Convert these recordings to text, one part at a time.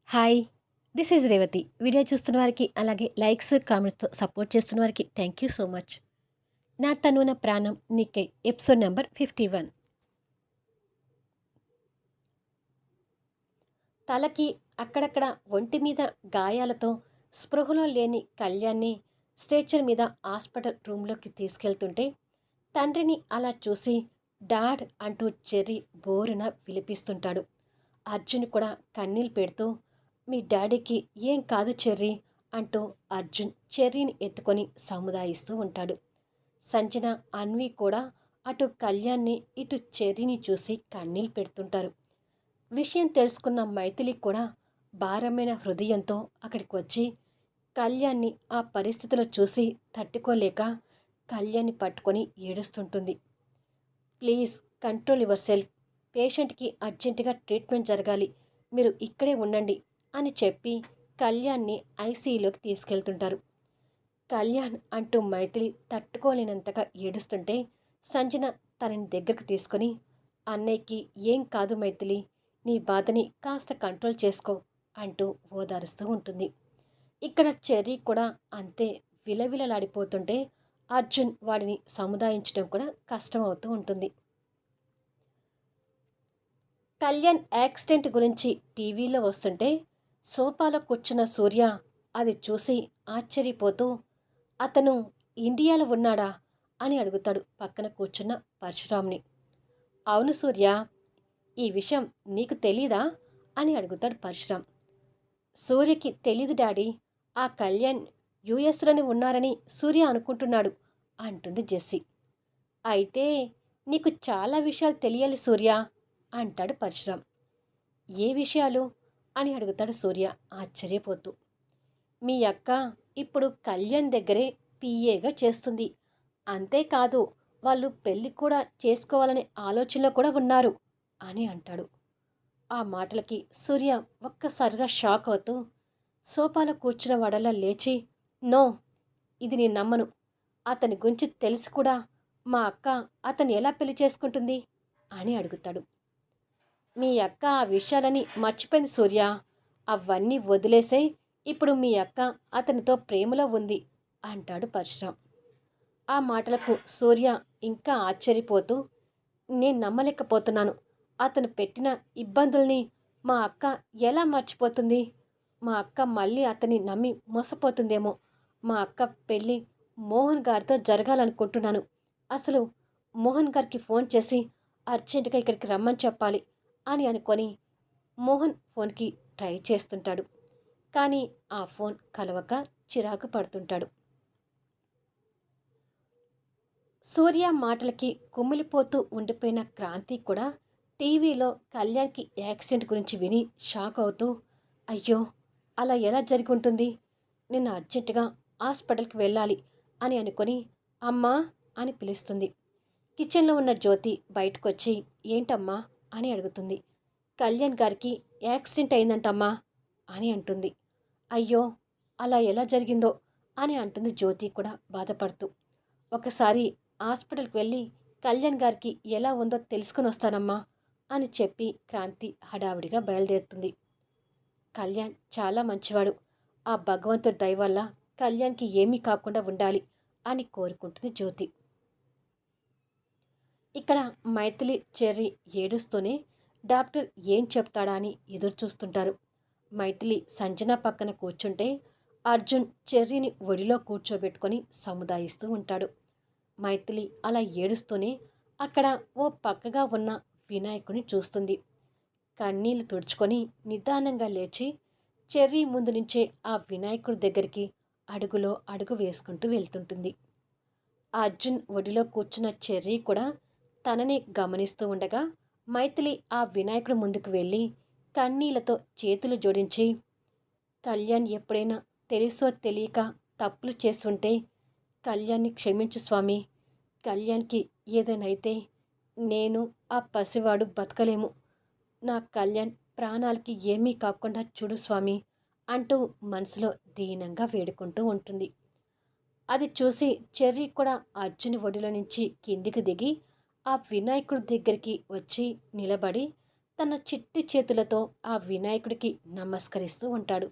Hi! This is Revathi. Video చూస్తున్న వారికి, అలాగే లైక్స్, కామెంట్స్‌తో సపోర్ట్ చేస్తున్న వారికి థ్యాంక్ యూ సో మచ్. 'నా తనువున ప్రాణం నీకై' ఎపిసోడ్ నంబర్ 51. తలకి అక్కడక్కడ ఒంటి మీద గాయాలతో స్పృహలో లేని కళ్యాణ్‌ని స్ట్రెచర్ మీద హాస్పిటల్ రూమ్‌లోకి తీసుకెళ్తుంటే, తండ్రిని అలా చూసి డాడ్ అంటూ చెర్రీ బోరున విలపిస్తుంటాడు. అర్జున్ కూడా కన్నీళ్ళు పెడుతూ మీ డాడీకి ఏం కాదు చెర్రీ అంటూ అర్జున్ చెర్రీని ఎత్తుకొని సముదాయిస్తూ ఉంటాడు. సంజన, అన్వి కూడా అటు కళ్యాణ్ని ఇటు చెర్రీని చూసి కన్నీళ్ళు పెడుతుంటారు. విషయం తెలుసుకున్న మైథిలి కూడా భారమైన హృదయంతో అక్కడికి వచ్చి కళ్యాణ్ని ఆ పరిస్థితిలో చూసి తట్టుకోలేక కళ్యాణ్ని పట్టుకొని ఏడుస్తుంటుంది. Please control yourself. పేషెంట్కి అర్జెంటుగా ట్రీట్మెంట్ జరగాలి. మీరు ఇక్కడే ఉండండి అని చెప్పి కళ్యాణ్ని ఐసీయూలోకి తీసుకెళ్తుంటారు. కళ్యాణ్ అంటూ మైథిలి తట్టుకోలేనంతగా ఏడుస్తుంటే సంజన తనని దగ్గరకు తీసుకొని అన్నయ్యకి ఏం కాదు మైథిలి, నీ బాధని కాస్త కంట్రోల్ చేసుకో అంటూ ఓదారుస్తూ ఉంటుంది. ఇక్కడ చెర్రీ కూడా అంతే విలవిలలాడిపోతుంటే అర్జున్ వాడిని సముదాయించడం కూడా కష్టమవుతూ ఉంటుంది. కళ్యాణ్ యాక్సిడెంట్ గురించి టీవీలో వస్తుంటే సోఫాలో కూర్చున్న సూర్య అది చూసి ఆశ్చర్యపోతూ అతను ఇండియాలో ఉన్నాడా అని అడుగుతాడు పక్కన కూర్చున్న పరశురామ్ని. అవును సూర్య, ఈ విషయం నీకు తెలీదా అని అడుగుతాడు పరశురామ్. సూర్యకి తెలీదు డాడీ, ఆ కళ్యాణ్ యుఎస్లోనే ఉన్నారని సూర్య అనుకుంటున్నాడు అంటుంది జెస్సీ. అయితే నీకు చాలా విషయాలు తెలియాలి సూర్య అంటాడు పరశురామ్. ఏ విషయాలు అని అడుగుతాడు సూర్య ఆశ్చర్యపోతూ. మీ అక్క ఇప్పుడు కళ్యాణ్ దగ్గరే పిఏగా చేస్తుంది. అంతేకాదు వాళ్ళు పెళ్ళి కూడా చేసుకోవాలనే ఆలోచనలో కూడా ఉన్నారు అని అంటాడు. ఆ మాటలకి సూర్య ఒక్కసారిగా షాక్ అవుతూ సోఫాలో కూర్చున్న వాడల్లా లేచి, నో, ఇది నేను నమ్మను. అతని గురించి తెలిసి కూడా మా అక్క అతన్ని ఎలా పెళ్లి చేసుకుంటుంది అని అడుగుతాడు. మీ అక్క ఆ విషయాలని మర్చిపోయింది సూర్య. అవన్నీ వదిలేసే, ఇప్పుడు మీ అక్క అతనితో ప్రేమలో ఉంది అంటాడు పరశురామ్. ఆ మాటలకు సూర్య ఇంకా ఆశ్చర్యపోతూ నేను నమ్మలేకపోతున్నాను. అతను పెట్టిన ఇబ్బందుల్ని మా అక్క ఎలా మర్చిపోతుంది? మా అక్క మళ్ళీ అతన్ని నమ్మి మోసపోతుందేమో. మా అక్క పెళ్ళి మోహన్ గారితో జరగాలనుకుంటున్నాను. అసలు మోహన్ గారికి ఫోన్ చేసి అర్జెంటుగా ఇక్కడికి రమ్మని చెప్పాలి అని అనుకొని మోహన్ ఫోన్కి ట్రై చేస్తుంటాడు. కానీ ఆ ఫోన్ కలవక చిరాకు పడుతుంటాడు. సూర్య మాటలకి కుమిలిపోతూ ఉండిపోయిన క్రాంతి కూడా టీవీలో కళ్యాణ్కి యాక్సిడెంట్ గురించి విని షాక్ అవుతూ, అయ్యో, అలా ఎలా జరిగి ఉంటుంది? నేను అర్జెంటుగా హాస్పిటల్కి వెళ్ళాలి అని అనుకొని అమ్మా అని పిలుస్తుంది. కిచెన్లో ఉన్న జ్యోతి బయటకొచ్చి ఏంటమ్మా అని అడుగుతుంది. కళ్యాణ్ గారికి యాక్సిడెంట్ అయిందంటమ్మా అని అంటుంది. అయ్యో, అలా ఎలా జరిగిందో అని అంటుంది జ్యోతి కూడా బాధపడుతూ. ఒకసారి హాస్పిటల్కి వెళ్ళి కళ్యాణ్ గారికి ఎలా ఉందో తెలుసుకుని వస్తానమ్మా అని చెప్పి క్రాంతి హడావిడిగా బయలుదేరుతుంది. కళ్యాణ్ చాలా మంచివాడు. ఆ భగవంతుడి దయ వల్ల కళ్యాణ్కి ఏమీ కాకుండా ఉండాలి అని కోరుకుంటుంది జ్యోతి. ఇక్కడ మైథిలి, చెర్రీ ఏడుస్తూనే డాక్టర్ ఏం చెప్తాడా అని ఎదురు చూస్తుంటారు. మైథిలి సంజన పక్కన కూర్చుంటే అర్జున్ చెర్రీని ఒడిలో కూర్చోబెట్టుకొని సముదాయిస్తూ ఉంటాడు. మైథిలి అలా ఏడుస్తూనే అక్కడ ఓ పక్కగా ఉన్న వినాయకుని చూస్తుంది. కన్నీళ్లు తుడుచుకొని నిదానంగా లేచి చెర్రీ ముందు నుంచే ఆ వినాయకుడి దగ్గరికి అడుగులో అడుగు వేసుకుంటూ వెళ్తుంటుంది. అర్జున్ ఒడిలో కూర్చున్న చెర్రీ కూడా తనని గమనిస్తూ ఉండగా మైథిలి ఆ వినాయకుడి ముందుకు వెళ్ళి కన్నీళ్లతో చేతులు జోడించి, కళ్యాణ్ ఎప్పుడైనా తెలుసో తెలియక తప్పులు చేస్తుంటే కళ్యాణ్ని క్షమించు స్వామి. కళ్యాణ్కి ఏదైనైతే నేను, ఆ పసివాడు బతకలేము. నా కళ్యాణ్ ప్రాణాలకి ఏమీ కాకుండా చూడు స్వామి అంటూ మనసులో దీనంగా వేడుకుంటూ ఉంటుంది. అది చూసి చెర్రీ కూడా అర్జున్ ఒడిలో నుంచి కిందికి దిగి ఆ వినాయకుడి దగ్గరికి వచ్చి నిలబడి తన చిట్టి చేతులతో ఆ వినాయకుడికి నమస్కరిస్తూ ఉంటాడు.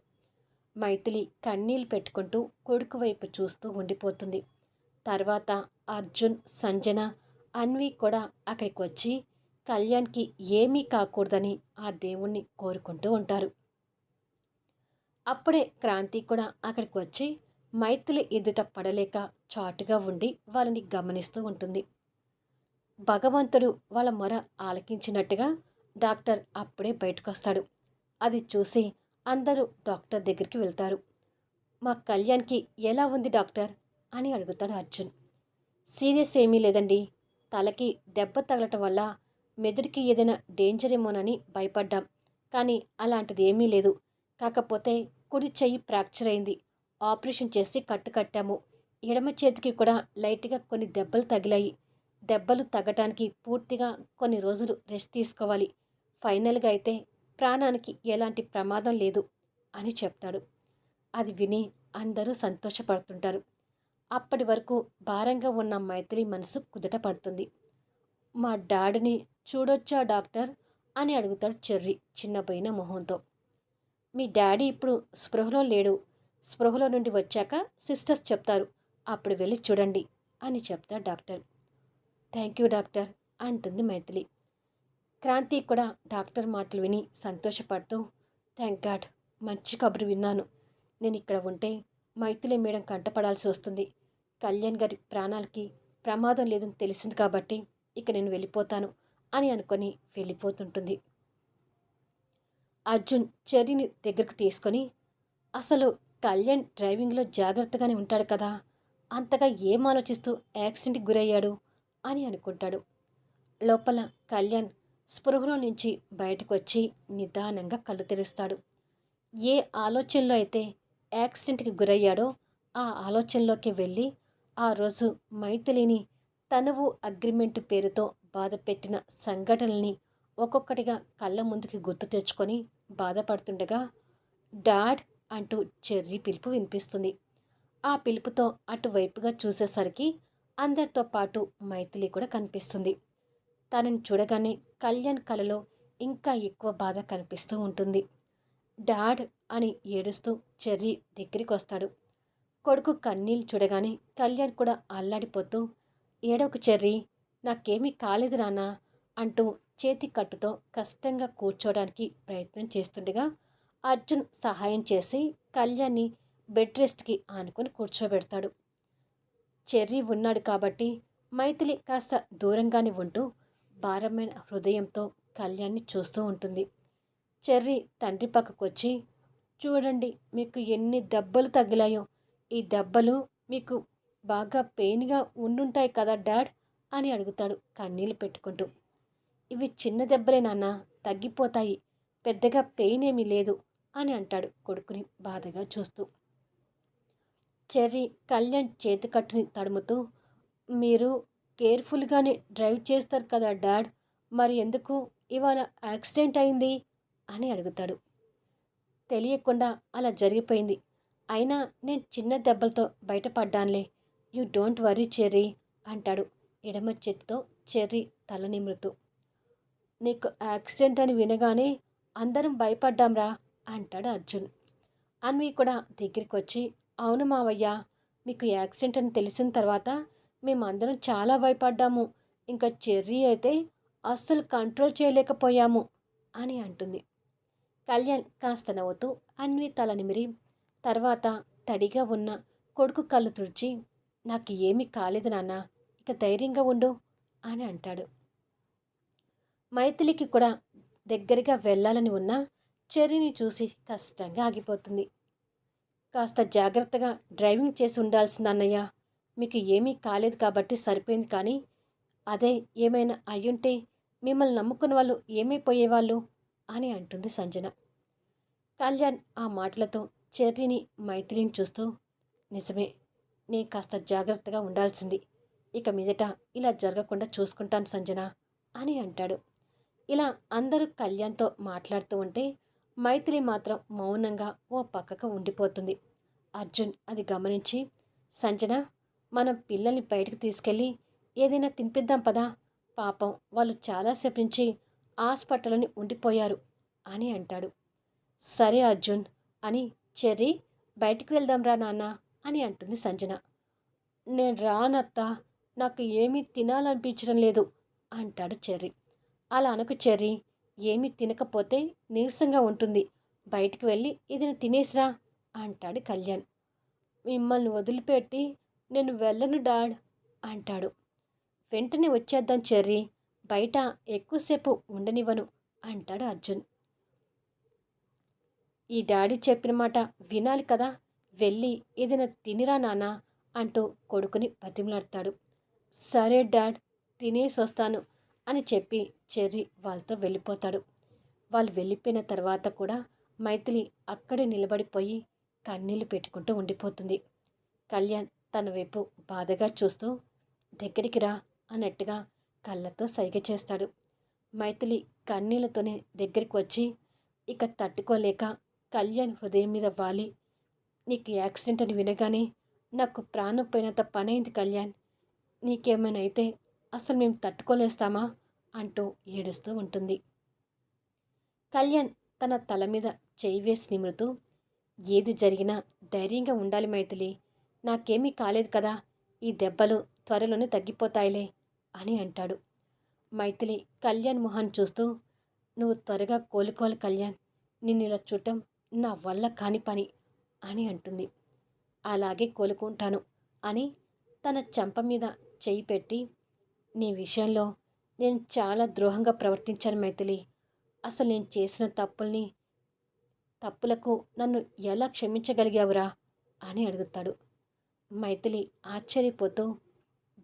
మైథిలి కన్నీళ్ళు పెట్టుకుంటూ కొడుకు వైపు చూస్తూ ఉండిపోతుంది. తర్వాత అర్జున్, సంజన, అన్వి కూడా అక్కడికి వచ్చి కళ్యాణ్కి ఏమీ కాకూడదని ఆ దేవుణ్ణి కోరుకుంటూ ఉంటారు. అప్పుడే క్రాంతి కూడా అక్కడికి వచ్చి మైథిలి ఎదుట పడలేక చాటుగా ఉండి వాళ్ళని గమనిస్తూ ఉంటుంది. భగవంతుడు వాళ్ళ మొర ఆలకించినట్టుగా డాక్టర్ అప్పుడే బయటకొస్తాడు. అది చూసి అందరూ డాక్టర్ దగ్గరికి వెళ్తారు. మా కళ్యాణ్కి ఎలా ఉంది డాక్టర్ అని అడుగుతాడు అర్జున్. సీరియస్ ఏమీ లేదండి. తలకి దెబ్బ తగలటం వల్ల మెదడుకి ఏదైనా డేంజర్ ఏమోనని భయపడ్డాం. కానీ అలాంటిది ఏమీ లేదు. కాకపోతే కుడి చెయ్యి ఫ్రాక్చర్ అయింది. ఆపరేషన్ చేసి కట్టు కట్టాము. ఎడమ చేతికి కూడా లైట్గా కొన్ని దెబ్బలు తగిలాయి. దెబ్బలు తగ్గటానికి పూర్తిగా కొన్ని రోజులు రెస్ట్ తీసుకోవాలి. ఫైనల్గా అయితే ప్రాణానికి ఎలాంటి ప్రమాదం లేదు అని చెప్తాడు. అది విని అందరూ సంతోషపడుతుంటారు. అప్పటి వరకు భారంగా ఉన్న మైథిలి మనసు కుదుట పడుతుంది. మా డాడీని చూడొచ్చా డాక్టర్ అని అడుగుతాడు చెర్రీ చిన్నపోయిన మొహంతో. మీ డాడీ ఇప్పుడు స్పృహలో లేడు. స్పృహలో నుండి వచ్చాక సిస్టర్స్ చెప్తారు. అప్పుడు వెళ్ళి చూడండి అని చెప్తాడు డాక్టర్. థ్యాంక్ యూ డాక్టర్ అంటుంది మైథిలి. క్రాంతి కూడా డాక్టర్ మాటలు విని సంతోషపడుతూ థ్యాంక్ గాడ్, మంచి కబురు విన్నాను. నేను ఇక్కడ ఉంటే మైథిలి మేడం కంటపడాల్సి వస్తుంది. కళ్యాణ్ గారి ప్రాణాలకి ప్రమాదం లేదని తెలిసింది కాబట్టి ఇక నేను వెళ్ళిపోతాను అని అనుకొని వెళ్ళిపోతుంటుంది. అర్జున్ చెర్రీని దగ్గరకు తీసుకొని అసలు కళ్యాణ్ డ్రైవింగ్లో జాగ్రత్తగానే ఉంటాడు కదా, అంతగా ఏం ఆలోచిస్తూ యాక్సిడెంట్కి గురయ్యాడు అని అనుకుంటాడు. లోపల కళ్యాణ్ స్పృహలో నుంచి బయటకు వచ్చి నిదానంగా కళ్ళు తెరుస్తాడు. ఏ ఆలోచనలో అయితే యాక్సిడెంట్కి గురయ్యాడో ఆ ఆలోచనలోకి వెళ్ళి ఆ రోజు మైథిలిని తనువు అగ్రిమెంట్ పేరుతో బాధపెట్టిన సంఘటనల్ని ఒక్కొక్కటిగా కళ్ళ ముందుకి గుర్తు తెచ్చుకొని బాధపడుతుండగా డాడ్ అంటూ చెర్రీ పిలుపు వినిపిస్తుంది. ఆ పిలుపుతో అటువైపుగా చూసేసరికి అందరితో పాటు మైథిలి కూడా కనిపిస్తుంది. తనని చూడగానే కళ్యాణ్ కలలో ఇంకా ఎక్కువ బాధ కనిపిస్తూ ఉంటుంది. డాడ్ అని ఏడుస్తూ చెర్రీ దగ్గరికి వస్తాడు. కొడుకు కన్నీళ్ళు చూడగానే కళ్యాణ్ కూడా అల్లాడిపోతూ ఏడోకు చెర్రీ, నాకేమీ కాలేదు నాన్న అంటూ చేతి కట్టుతో కష్టంగా కూర్చోడానికి ప్రయత్నం చేస్తుండగా అర్జున్ సహాయం చేసి కళ్యాణ్ని బెడ్ రెస్ట్కి ఆనుకొని కూర్చోబెడతాడు. చెర్రీ ఉన్నాడు కాబట్టి మైథిలి కాస్త దూరంగానే ఉంటూ భారమైన హృదయంతో కళ్యాణ్ని చూస్తూ ఉంటుంది. చెర్రీ తండ్రి పక్కకొచ్చి చూడండి మీకు ఎన్ని దెబ్బలు తగిలాయో, ఈ దెబ్బలు మీకు బాగా పెయిన్గా ఉండుంటాయి కదా డాడ్ అని అడుగుతాడు కన్నీళ్ళు పెట్టుకుంటూ. ఇవి చిన్న దెబ్బలే నాన్న, తగ్గిపోతాయి, పెద్దగా పెయిన్ ఏమీ లేదు అని అంటాడు కొడుకుని బాధగా చూస్తూ. చెర్రీ కళ్యాణ్ చేతికట్టుని తడుముతూ మీరు కేర్ఫుల్గానే డ్రైవ్ చేస్తారు కదా డాడ్, మరి ఎందుకు ఇవాళ యాక్సిడెంట్ అయింది అని అడుగుతాడు. తెలియకుండా అలా జరిగిపోయింది. అయినా నేను చిన్న దెబ్బలతో బయటపడ్డానులే. యూ డోంట్ వరీ చెర్రీ అంటాడు ఎడమ చేతితో చెర్రీ తల నిమురుతూ. నీకు యాక్సిడెంట్ అని వినగానే అందరం భయపడ్డాంరా అంటాడు అర్జున్. అన్వి కూడా దగ్గరికి వచ్చి అవును మావయ్య, మీకు యాక్సిడెంట్ అని తెలిసిన తర్వాత మేమందరం చాలా భయపడ్డాము. ఇంకా చెర్రీ అయితే అస్సలు కంట్రోల్ చేయలేకపోయాము అని అంటుంది. కళ్యాణ్ కాస్త నవ్వుతూ అన్వి తల నిమిరి తర్వాత తడిగా ఉన్న కొడుకు కళ్ళు తుడిచి నాకు ఏమీ కాలేదు నాన్న, ఇక ధైర్యంగా ఉండు అని అంటాడు. మైథిలికి కూడా దగ్గరగా వెళ్ళాలని ఉన్నా చెర్రీని చూసి కష్టంగా ఆగిపోతుంది. కాస్త జాగ్రత్తగా డ్రైవింగ్ చేసి ఉండాల్సింది అన్నయ్య, మీకు ఏమీ కాలేదు కాబట్టి సరిపోయింది, కానీ అదే ఏమైనా అయ్యుంటే మిమ్మల్ని నమ్ముకున్న వాళ్ళు ఏమైపోయేవాళ్ళు అని అంటుంది సంజన. కళ్యాణ్ ఆ మాటలతో చెర్రీని మైథిలిని చూస్తూ నిజమే, నేను కాస్త జాగ్రత్తగా ఉండాల్సింది, ఇక మీదట ఇలా జరగకుండా చూసుకుంటాను సంజన అని అంటాడు. ఇలా అందరూ కళ్యాణ్తో మాట్లాడుతూ ఉంటే మైథిలి మాత్రం మౌనంగా ఓ పక్కకు ఉండిపోతుంది. అర్జున్ అది గమనించి సంజన, మనం పిల్లల్ని బయటకు తీసుకెళ్ళి ఏదైనా తినిపిద్దాం పదా, పాపం వాళ్ళు చాలాసేపు నుంచి హాస్పిటల్లోని ఉండిపోయారు అని అంటాడు. సరే అర్జున్ అని చెర్రీ బయటికి వెళ్దాంరా నాన్న అని అంటుంది సంజన. నేను రానత్తా, నాకు ఏమీ తినాలనిపించడం లేదు అంటాడు చెర్రీ. అలా అనకు చెర్రీ, ఏమీ తినకపోతే నీరసంగా ఉంటుంది, బయటికి వెళ్ళి ఏదైనా తినేసిరా అంటాడు కళ్యాణ్. మిమ్మల్ని వదిలిపెట్టి నేను వెళ్ళను డాడ్ అంటాడు. వెంటనే వచ్చేద్దాం చెర్రీ, బయట ఎక్కువసేపు ఉండనివ్వను అంటాడు అర్జున్. ఈ డాడీ చెప్పిన మాట వినాలి కదా, వెళ్ళి ఏదైనా తినిరా నాన్న అంటూ కొడుకుని బతిమలాడతాడు. సరే డాడ్, తినేసి వస్తాను అని చెప్పి చెర్రీ వాళ్ళతో వెళ్ళిపోతాడు. వాళ్ళు వెళ్ళిపోయిన తర్వాత కూడా మైథిలి అక్కడే నిలబడిపోయి కన్నీళ్లు పెట్టుకుంటూ ఉండిపోతుంది. కళ్యాణ్ తన వైపు బాధగా చూస్తూ దగ్గరికి రా అన్నట్టుగా కళ్ళతో సైగ చేస్తాడు. మైథిలి కన్నీళ్లతోనే దగ్గరికి వచ్చి ఇక తట్టుకోలేక కళ్యాణ్ హృదయం మీద వాలి, నీకు యాక్సిడెంట్ అని వినగానే నాకు ప్రాణం పోయినంత పనైంది కళ్యాణ్, నీకేమైనా అయితే అసలు మేము తట్టుకోలేస్తామా అంటూ ఏడుస్తూ ఉంటుంది. కళ్యాణ్ తన తల మీద చేయి వేసి నిమురుతూ, ఏది జరిగినా ధైర్యంగా ఉండాలి మైథిలి, నాకేమీ కాలేదు కదా, ఈ దెబ్బలు త్వరలోనే తగ్గిపోతాయిలే అని అంటాడు. మైథిలి కళ్యాణ్ మొహాన్ని చూస్తూ, నువ్వు త్వరగా కోలుకోవాలి కళ్యాణ్, నిన్నిలా చూడటం నా వల్ల కాని పని అని అంటుంది. అలాగే కోలుకుంటాను అని తన చెంప మీద చెయ్యి పెట్టి, నీ విషయంలో నేను చాలా ద్రోహంగా ప్రవర్తించాను మైథిలి, అసలు నేను చేసిన తప్పులకు నన్ను ఎలా క్షమించగలిగావురా అని అడుగుతాడు. మైథిలి ఆశ్చర్యపోతూ,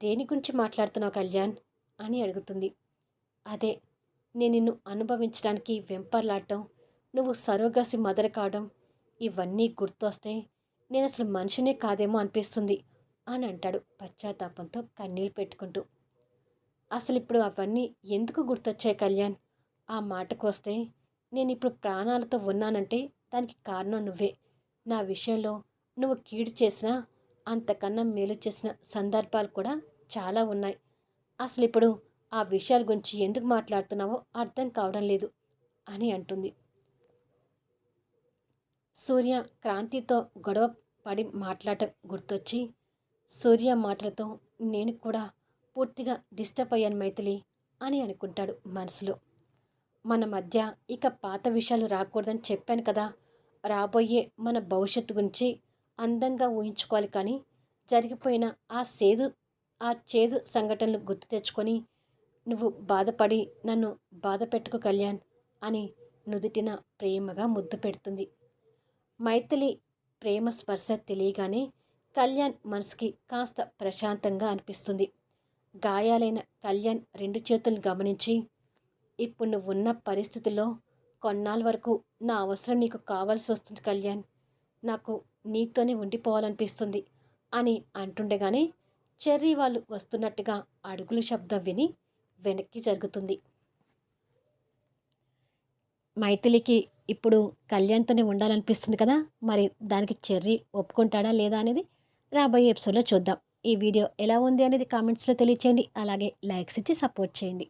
దేని గురించి మాట్లాడుతున్నావు కళ్యాణ్ అని అడుగుతుంది. అదే, నేను నిన్ను అనుభవించడానికి వెంపర్లాడటం, నువ్వు సరోగసి మదర్ కావడం, ఇవన్నీ గుర్తొస్తే నేను అసలు మనిషినే కాదేమో అనిపిస్తుంది అని అంటాడు పశ్చాత్తాపంతో కన్నీళ్ళు పెట్టుకుంటూ. అసలు ఇప్పుడు అవన్నీ ఎందుకు గుర్తొచ్చాయి కళ్యాణ్? ఆ మాటకు వస్తే, నేను ఇప్పుడు ప్రాణాలతో ఉన్నానంటే దానికి కారణం నువ్వే. నా విషయంలో నువ్వు కీడు చేసినా అంతకన్నా మేలు చేసిన సందర్భాలు కూడా చాలా ఉన్నాయి. అసలు ఇప్పుడు ఆ విషయాల గురించి ఎందుకు మాట్లాడుతున్నావో అర్థం కావడం లేదు అని అంటుంది. సూర్య క్రాంతితో గొడవ పడి మాట్లాడటం గుర్తొచ్చి, సూర్య మాటలతో నేను కూడా పూర్తిగా డిస్టర్బ్ అయ్యాను మైథిలి అని అనుకుంటాడు మనసులో. మన మధ్య ఇక పాత విషయాలు రాకూడదని చెప్పాను కదా, రాబోయే మన భవిష్యత్తు గురించి అందంగా ఊహించుకోవాలి, కానీ జరిగిపోయిన ఆ చేదు సంఘటనలు గుర్తు తెచ్చుకొని నువ్వు బాధపడి నన్ను బాధ పెట్టుకు కళ్యాణ్ అని నుదుటిన ప్రేమగా ముద్దు పెడుతుంది. మైథిలి ప్రేమ స్పర్శ తెలియగానే కళ్యాణ్ మనసుకి కాస్త ప్రశాంతంగా అనిపిస్తుంది. గాయాలైన కళ్యాణ్ 2 చేతులను గమనించి, ఇప్పుడు నువ్వున్న పరిస్థితుల్లో కొన్నాళ్ళ వరకు నా అవసరం నీకు కావాల్సి వస్తుంది కళ్యాణ్, నాకు నీతోనే ఉండిపోవాలనిపిస్తుంది అని అంటుండగానే చెర్రీ వాళ్ళు వస్తున్నట్టుగా అడుగుల శబ్దం విని వెనక్కి జరుగుతుంది. మైథిలికి ఇప్పుడు కళ్యాణ్తోనే ఉండాలనిపిస్తుంది కదా, మరి దానికి చెర్రీ ఒప్పుకుంటాడా లేదా అనేది రాబోయే ఎపిసోడ్లో చూద్దాం. ఈ వీడియో ఎలా ఉంది అనేది కామెంట్స్లో తెలియచేయండి. అలాగే లైక్స్ ఇచ్చి సపోర్ట్ చేయండి.